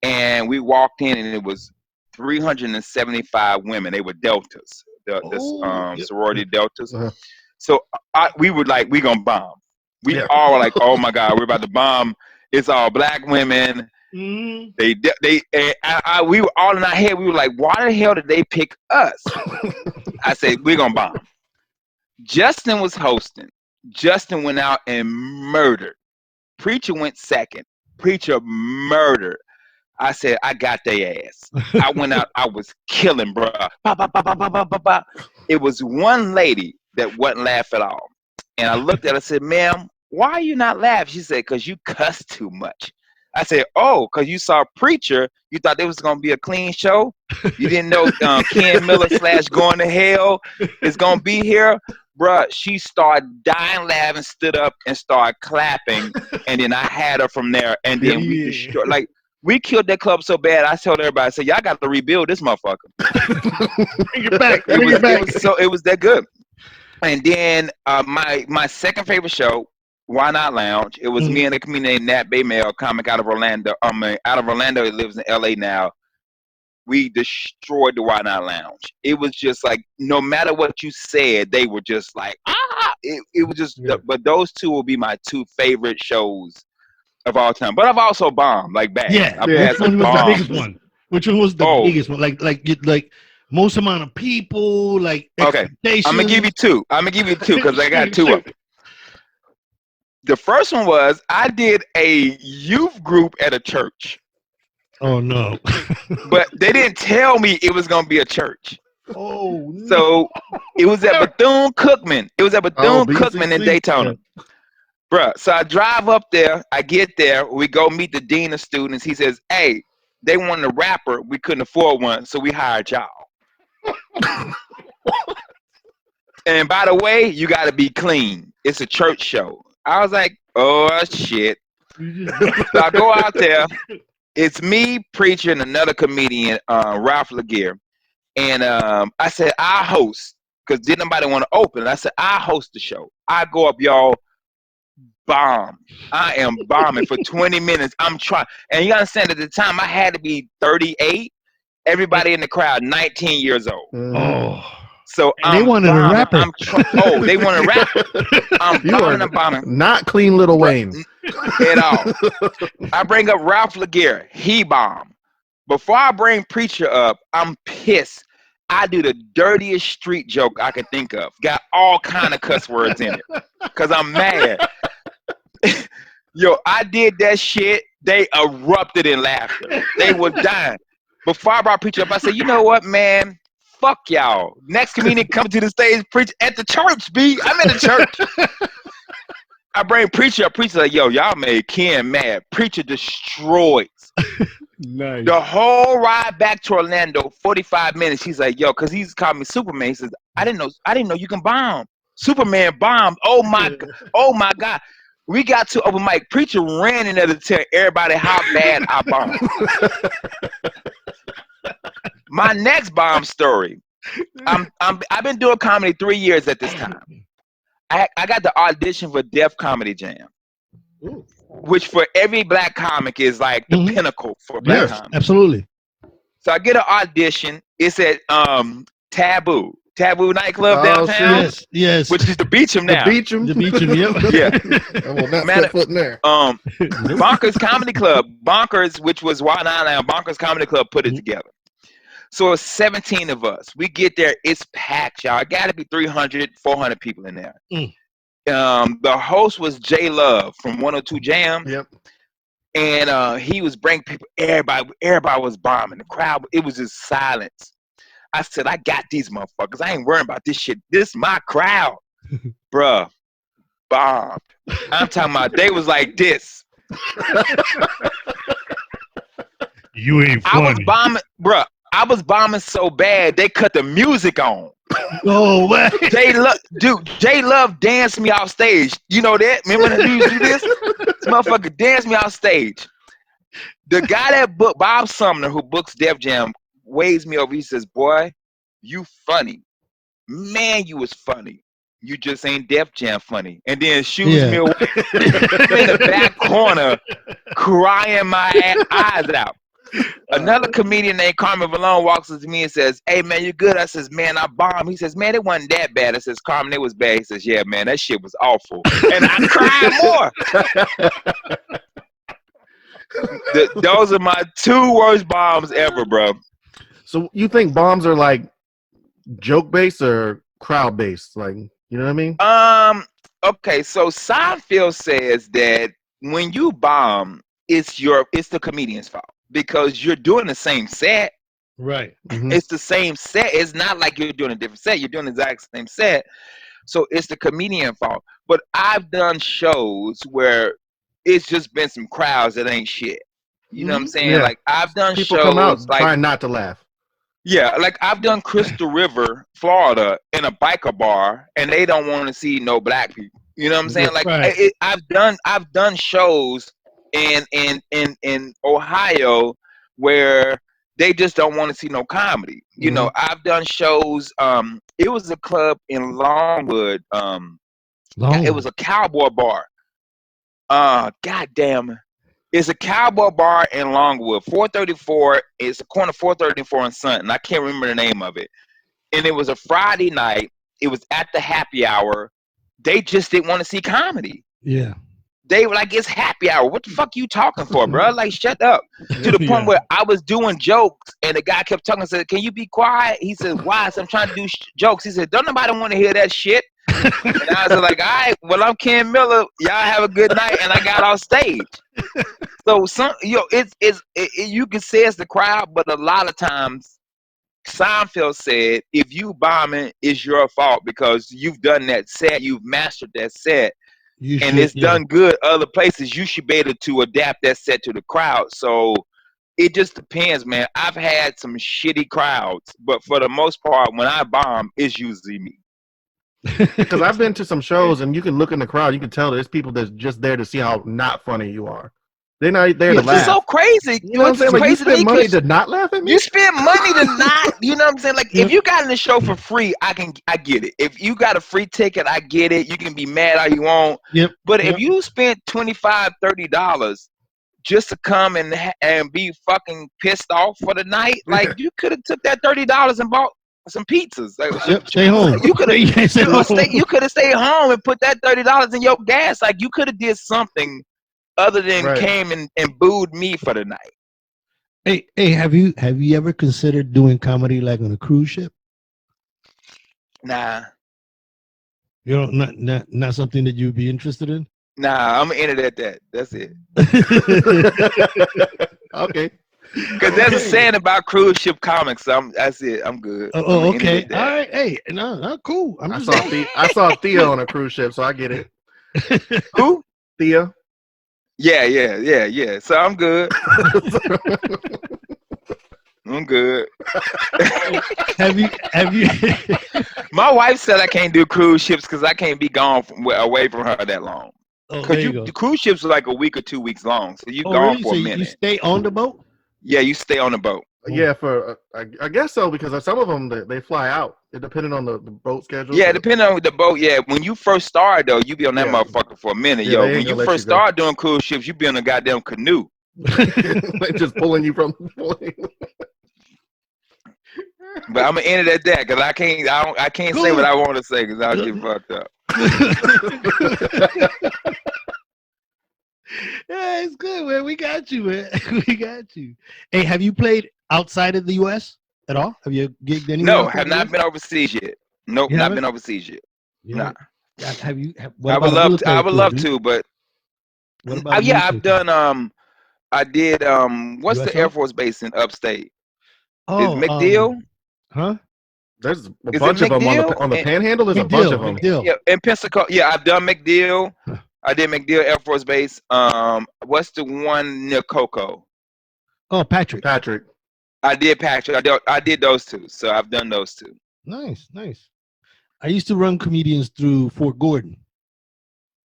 And we walked in, and it was 375 women. They were deltas, sorority deltas. Uh-huh. So we were like, we gonna bomb. We all were like, oh my God, we're about to bomb. It's all black women. Mm-hmm. We were all in our head. We were like, why the hell did they pick us? I said, we're gonna bomb. Justin was hosting. Justin went out and murdered. Preacher went second. Preacher murdered. I said, I got their ass. I went out. I was killing, bro. It was one lady that wasn't laughing at all. And I looked at her and said, ma'am, why are you not laughing? She said, because you cuss too much. I said, oh, because you saw Preacher. You thought it was going to be a clean show? You didn't know Ken Miller / Going to Hell is going to be here? Bruh, she started dying laughing, stood up and started clapping. And then I had her from there. And then we destroyed. Like, we killed that club so bad, I told everybody, I said, y'all got to rebuild this motherfucker. Bring it back. It was that good. And then my second favorite show, Why Not Lounge. It was me and a comedian named Nat Baymel, a comic out of Orlando. Out of Orlando, he lives in LA now. We destroyed the Why Not Lounge. It was just like, no matter what you said, they were just like, It was just, but those two will be my two favorite shows of all time. But I've also bombed, like bad. Which one was the biggest one? Which one was the biggest one? Like most amount of people, like expectations. I'm gonna give you two because I got two of them. The first one was I did a youth group at a church. Oh no! But they didn't tell me it was gonna be a church. Oh no! So it was at Bethune-Cookman. It was at Bethune-Cookman in Daytona. Bruh, so I drive up there, I get there, we go meet the dean of students. He says, hey, they wanted a rapper, we couldn't afford one, so we hired y'all. And by the way, you gotta be clean. It's a church show. I was like, oh shit. So I go out there, it's me, Preacher, and another comedian, Ralph Laguerre. And I said, I host, because didn't nobody want to open. I said, I host the show. I go up, y'all. Bomb. I am bombing for 20 minutes. I'm trying. And you understand, at the time, I had to be 38. Everybody in the crowd, 19 years old. Oh. So they wanted a rapper. They wanted a rapper. I'm bombing. Not clean Lil Wayne. At all. I bring up Ralph Laguerre. He bombed. Before I bring Preacher up, I'm pissed. I do the dirtiest street joke I could think of. Got all kind of cuss words in it. Because I'm mad. Yo, I did that shit. They erupted in laughter. They were dying. Before I brought Preacher up, I said, you know what, man? Fuck y'all. Next comedian coming to the stage, preach at the church, B. I'm in the church. I bring Preacher up. Preacher's like, yo, y'all made Ken mad. Preacher destroys. Nice. The whole ride back to Orlando, 45 minutes. He's like, yo, because he's called me Superman. He says, I didn't know you can bomb. Superman bombed. Oh my God. We got to open mic. Preacher ran in there to tell everybody how bad I bombed. My next bomb story. I've been doing comedy 3 years at this time. I got the audition for Def Comedy Jam, which for every black comic is like the pinnacle for black comics. Absolutely. So I get an audition. It's at Taboo. Taboo nightclub Oh, downtown, Yes, yes. which is the Beecham The now. Beecham. The Beecham, yep. Yeah. I will not Man, step foot in there. Bonkers Comedy Club, Bonkers, which was Wild Island, Bonkers Comedy Club put it together. So it's 17 of us. We get there, it's packed, y'all. It got to be 300, 400 people in there. The host was J Love from 102 Jam. Yep. And he was bringing people. Everybody was bombing. The crowd, it was just silence. I said, I got these motherfuckers. I ain't worrying about this shit. This is my crowd. Bruh, bombed. I'm talking about they was like this. You ain't funny. I was bombing, bruh. I was bombing so bad they cut the music on. Oh, man. J Love danced me off stage. You know that? Remember when he used to do this? This motherfucker danced me off stage. The guy that booked Bob Sumner, who books Def Jam, waves me over. He says, "Boy, you funny. Man, you was funny. You just ain't Def Jam funny." And then shoots me away in the back corner, crying my eyes out. Another comedian named Carmen Valone walks up to me and says, "Hey, man, you good?" I says, "Man, I bombed." He says, "Man, it wasn't that bad." I says, "Carmen, it was bad." He says, "Yeah, man, that shit was awful." And I cried more. Those are my two worst bombs ever, bro. So you think bombs are like joke based or crowd based? Like, you know what I mean? Okay, so Seinfeld says that when you bomb, it's the comedian's fault because you're doing the same set. Right. It's the same set. It's not like you're doing a different set. You're doing the exact same set. So it's the comedian's fault. But I've done shows where it's just been some crowds that ain't shit. You know what I'm saying? Yeah. Like I've done People shows come out like trying not to laugh. yeah, like I've done Crystal River, Florida, in a biker bar, and they don't want to see no black people. You know what I'm saying? Like Right. I've done shows in Ohio where they just don't want to see no comedy. You know, I've done shows. It was a club in Longwood. It was a cowboy bar. Goddamn. It's a cowboy bar in Longwood. 434. It's the corner 434 and Sun, and I can't remember the name of it. And it was a Friday night. It was at the happy hour. They just didn't want to see comedy. Yeah. They were like, "It's happy hour. What the fuck you talking for, bro? Like, shut up." To the point where I was doing jokes, and the guy kept talking. I said, "Can you be quiet?" He said, "Why?" I said, "I'm trying to do jokes." He said, "Don't nobody want to hear that shit." And I was like, "All right, well, I'm Ken Miller. Y'all have a good night." And I got off stage. So you can say it's the crowd, but a lot of times Seinfeld said, if you bombing, it's your fault because you've done that set, you've mastered that set, it's done good other places. You should be able to adapt that set to the crowd. So it just depends, man. I've had some shitty crowds, but for the most part, when I bomb, it's usually me. Because I've been to some shows and you can look in the crowd, you can tell there's people that's just there to see how not funny you are. They're not there to laugh. It's so crazy. You know what I'm saying? Like, you spend money to not laugh at me? You spend money to not, you know what I'm saying? Like, if you got in the show for free, I get it. If you got a free ticket, I get it. You can be mad all you want. But if you spent $25, $30 just to come and be fucking pissed off for the night, like, you could have took that $30 and bought some pizzas. Like, stay home. You could have stayed home and put that $30 in your gas. Like, you could have did something other than came and booed me for the night. Hey, have you ever considered doing comedy like on a cruise ship? Nah. You know, not something that you'd be interested in? Nah, I'm in it at that. That's it. Okay. Because there's a saying about cruise ship comics. That's it. I'm good. Oh, okay. All right. Hey, no, cool. I saw Thea on a cruise ship, so I get it. Who? Thea. Yeah. So I'm good. I'm good. Have you? My wife said I can't do cruise ships because I can't be gone away from her that long. Because the cruise ships are like a week or 2 weeks long, so you're gone for a minute. You stay on the boat? Yeah, you stay on the boat. Yeah, for I guess so, because some of them they fly out. It depending on the boat schedule. Yeah, depending on the boat. Yeah, when you first start though, you be on that motherfucker for a minute, yo. When you first start doing cruise ships, you be on a goddamn canoe. Just pulling you from. But I'm gonna end it at that because I can't say what I want to say because I'll get fucked up. Yeah, it's good, man. We got you, man. We got you. Hey, have you played outside of the U.S. at all? Have you gigged anywhere? No, have not been overseas yet. Nope, not been overseas yet. Nah. Have you? I would love to. I would love to, but what about? Yeah, I've done. I did. What's the USO? Air Force base in upstate? Oh, is McDill? Huh? There's a bunch of them on the Panhandle. There's a bunch of them. McDill. Yeah, in Pensacola. Yeah, I've done McDill. I did McDill Air Force Base. What's the one near Cocoa? Oh, Patrick. I did Patrick. I did those two. So I've done those two. Nice. I used to run comedians through Fort Gordon.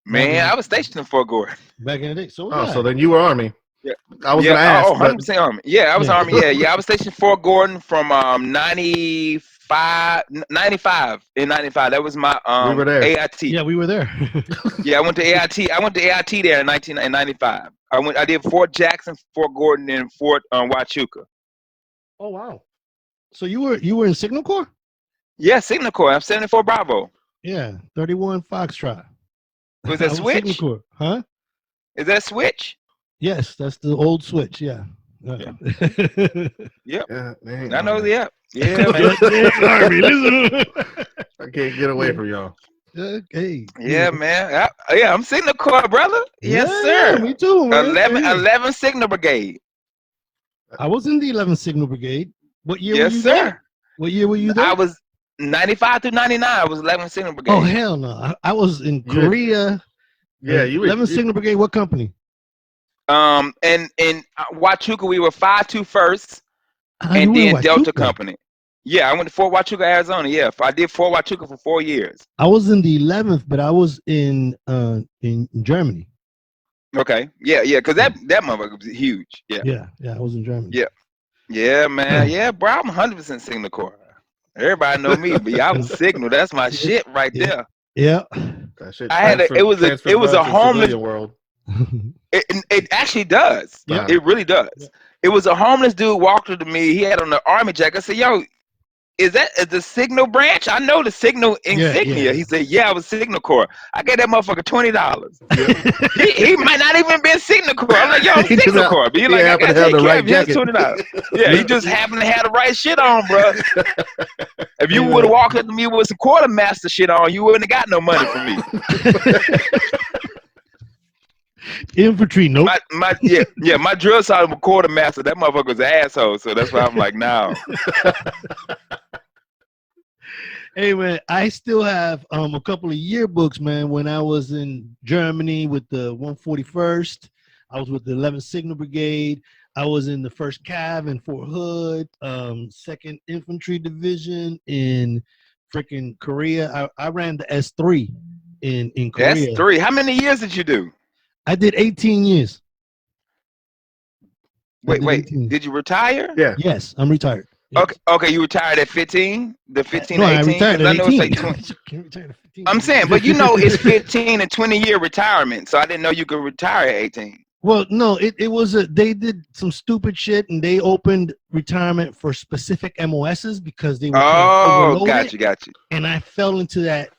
Man, I was stationed in Fort Gordon back in the day. So so then you were Army. Yeah, I was gonna ask. 100% Army. Yeah, I was Army. Yeah. I was stationed in Fort Gordon from 95 in 95. That was my we were there. AIT. Yeah, we were there. Yeah, I went to AIT. I went to AIT there in 1995. I did Fort Jackson, Fort Gordon, and Fort Huachuca. Oh wow! So you were in Signal Corps? Yeah, Signal Corps. I'm 74 Bravo. Yeah, 31 Foxtrot. Was that Switch? Signal Corps, huh? Is that Switch? Yes, that's the old Switch. Yeah. Yep. Yeah, I know. Yeah, man. I can't get away from y'all. Okay. Yeah, man. I'm Signal Corps, brother. Yes, sir. Yeah, me too, man. 11 Signal Brigade. I was in the 11th Signal Brigade. What year yes, were you sir. there? What year were you there? I was 95 through 99. I was 11th Signal Brigade. Oh, hell no. I was in Korea. Yeah, you were 11th Signal Brigade. What company? And in Huachuca, we were 5-2 first, and then Delta Company. Yeah, I went to Fort Huachuca, Arizona. Yeah, I did Fort Huachuca for 4 years. I was in the 11th, but I was in Germany. Okay. Yeah, because that motherfucker was huge. Yeah, I was in Germany. Yeah, man. Yeah, bro, I'm 100% Signal Corps. Everybody know me, but I was Signal. That's my shit right there. Yeah. That shit it was a homeless world. It actually does. Yeah. It really does. Yeah. It was a homeless dude walked up to me. He had on the Army jacket. I said, "Yo, is the Signal branch? I know the Signal insignia." Yeah. He said, "Yeah, I was Signal Corps." I gave that motherfucker $20. he might not even been Signal Corps. I'm like, "Yo, I'm Signal Corps." But he like, "I gotta take care of you. That's $20." Yeah, he just happened to have the right shit on, bro. If you would have walked up to me with some quartermaster shit on, you wouldn't have got no money from me. Infantry, nope. My drill sergeant was quartermaster. That motherfucker was an asshole, so that's why I'm like, no. Hey man, I still have a couple of yearbooks, man. When I was in Germany with the 141st, I was with the 11th Signal Brigade. I was in the 1st Cav in Fort Hood, 2nd Infantry Division in freaking Korea. I ran the S3 in Korea. S3. How many years did you do? I did 18 years. Wait. 18. Did you retire? Yeah. Yes, I'm retired. Yes. Okay. You retired at 15? The 15 no, 18? I retired at 18. It's like 20. I'm saying, but you know it's 15 and 20-year retirement, so I didn't know you could retire at 18. Well, no, it was they did some stupid shit and they opened retirement for specific MOSs because they were got you. And I fell into that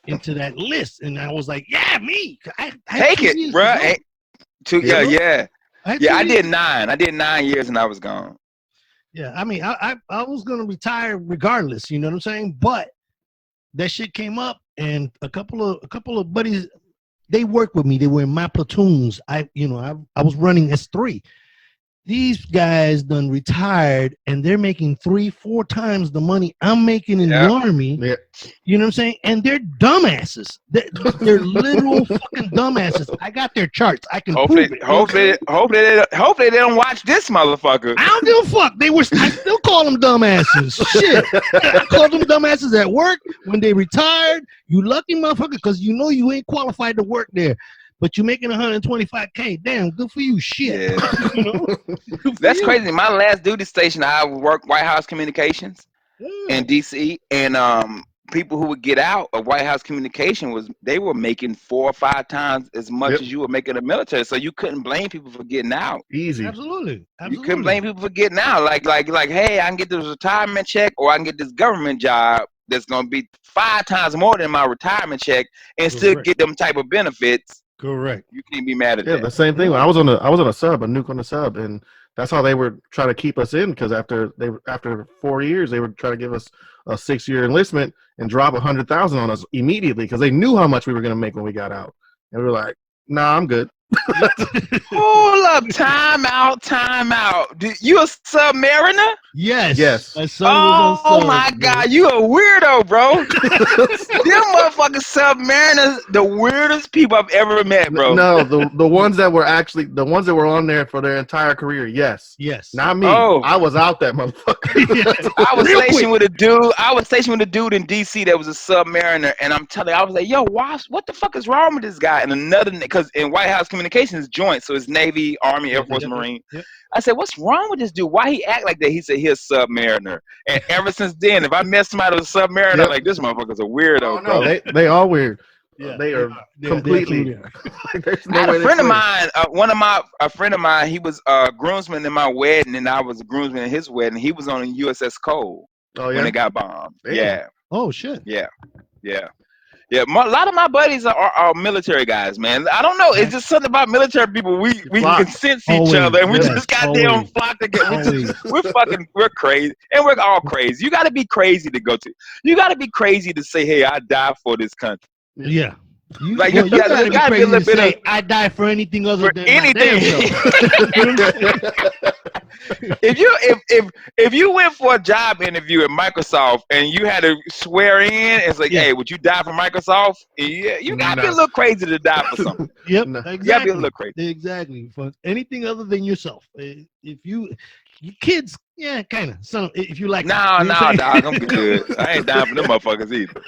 list and I was like, yeah, me. I take it, bro. Yeah. I did 9. I did 9 years and I was gone. Yeah, I mean, I was gonna retire regardless. You know what I'm saying? But that shit came up, and a couple of buddies, they worked with me. They were in my platoons. I was running S3. These guys done retired, and they're making 3-4 times the money I'm making in the Army. Yeah. You know what I'm saying? And they're dumbasses. They're literal fucking dumbasses. I got their charts. I can prove it. Hopefully they don't watch this motherfucker. I don't give a fuck. I still call them dumbasses. Shit. I called them dumbasses at work when they retired. You lucky motherfucker, because you know you ain't qualified to work there. But you're making $125K. Damn, good for you. Shit. Yeah. You know? That's crazy. My last duty station, I worked White House Communications in DC, and people who would get out of White House communication they were making 4 or 5 times as much as you were making in the military. So you couldn't blame people for getting out. Easy. Absolutely. You couldn't blame people for getting out. Like, hey, I can get this retirement check, or I can get this government job that's gonna be 5 times more than my retirement check, and still get them type of benefits. Correct. You can't be mad at that. Yeah, the same thing. When I was on a sub, a nuke on the sub, and that's how they were trying to keep us in, because after 4 years, they were trying to give us a 6-year enlistment and drop 100,000 on us immediately, because they knew how much we were going to make when we got out, and we were like, "Nah, I'm good." Hold up, time out. You a submariner? Yes. Oh my God, you a weirdo, bro. Them motherfucking submariners, the weirdest people I've ever met, bro. No, the ones that were on there for their entire career. Yes. Not me. Oh. I was out that motherfucker. I was stationed with a dude. I was stationed with a dude in DC that was a submariner, and I'm telling you, I was like, "Yo, what the fuck is wrong with this guy?" And another, because in White House communications joint, so it's Navy, Army, Air Force, Marine. Yep. I said, "What's wrong with this dude? Why he act like that?" He said, "He's a submariner." And ever since then, if I met somebody with a submariner, I'm like, this motherfucker's a weirdo, bro. They all weird. Yeah, they are completely. I had a friend of mine. A friend of mine. He was a groomsman in my wedding, and I was a groomsman in his wedding. He was on a USS Cole when it got bombed. Damn. Yeah. Oh shit. Yeah. A lot of my buddies are military guys, man. I don't know. It's just something about military people. We can sense each other, and we just goddamn flock together. We're crazy, and we're all crazy. You got to be crazy to go to. You got to be crazy to say, "Hey, I die for this country." Yeah. You gotta be a little bit of. I die for anything other than anything. If you went for a job interview at Microsoft and you had to swear in, it's like, "Hey, would you die for Microsoft?" Yeah, you gotta be a little crazy to die for something. Yep, exactly. You gotta be a little crazy. Exactly. For anything other than yourself. If you kids, kind of. So if you like, dog, I'm good. I ain't dying for them motherfuckers either.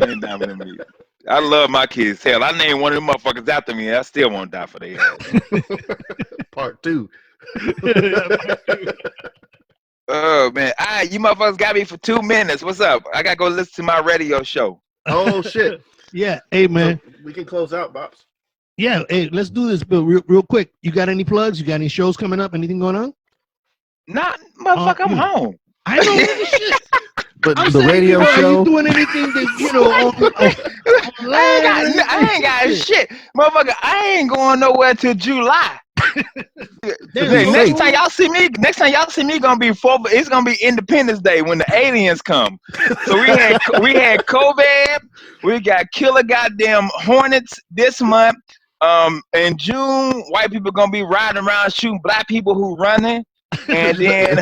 I ain't dying for them either. I love my kids. Hell, I named one of them motherfuckers after me. I still won't die for their ass. Part 2. Oh man, you motherfuckers got me for 2 minutes. What's up? I gotta go listen to my radio show. Oh shit. Yeah. Hey man, so we can close out, Bobs. Yeah. Hey, let's do this, Bill. Real quick. You got any plugs? You got any shows coming up? Anything going on? Nah, motherfucker, I'm home. I know shit. But the radio show. Are you doing anything that I ain't got shit, motherfucker. I ain't going nowhere till July. Next time y'all see me, it's gonna be Independence Day when the aliens come. So we had COVID. We got killer goddamn hornets this month. In June, white people gonna be riding around shooting black people who running. And then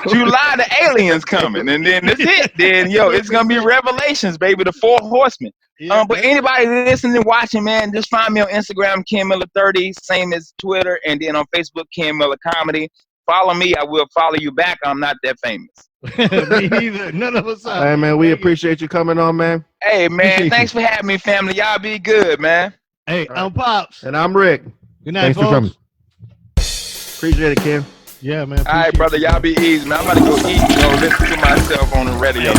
July, the aliens coming, and then that's it. Then it's gonna be Revelations, baby, the 4 horsemen. But anybody listening and watching, man, just find me on Instagram, Ken Miller 30, same as Twitter, and then on Facebook, Ken Miller Comedy. Follow me, I will follow you back. I'm not that famous. Me either. None of us are. Hey man, we appreciate you coming on, man. Hey man, thanks for having me, family. Y'all be good, man. Hey, I'm Pops, and I'm Rick. Good night, thanks for coming. Appreciate it, Ken. Yeah, man. All right, brother. Y'all be easy, man. I'm about to go eat and go listen to myself on the radio.